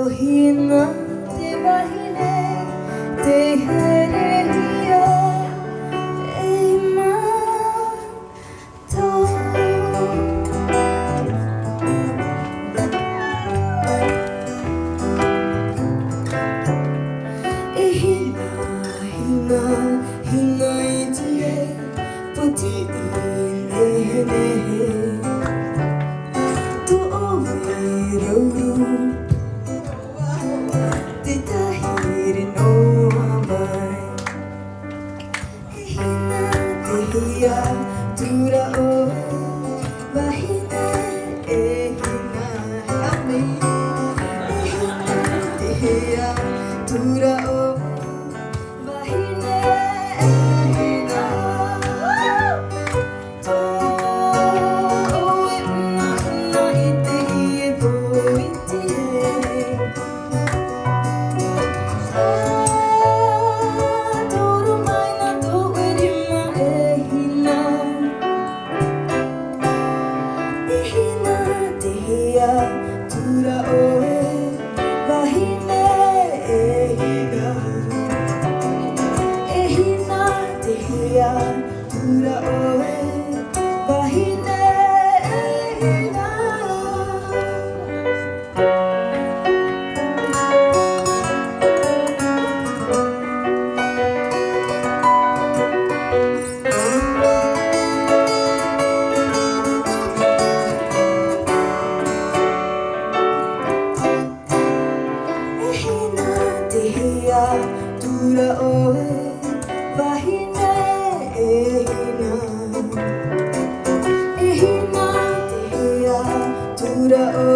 Hina te wahine te herehia e mato. E hina, hina, hina I tie puti I nehe nehe to oe rauru te Tahitian no mai. E hina te hia tura oe wahine e hina ame. E hina te hia tura oe wahine e hina to oe na I te ie poiti e toro mai na tō e rima e hina. E hina te hea tura oe wahine e hina. E hina te hea tura oe wahine e hina. E hina te hea tura oe wahine e hina. E hina te hea tura oe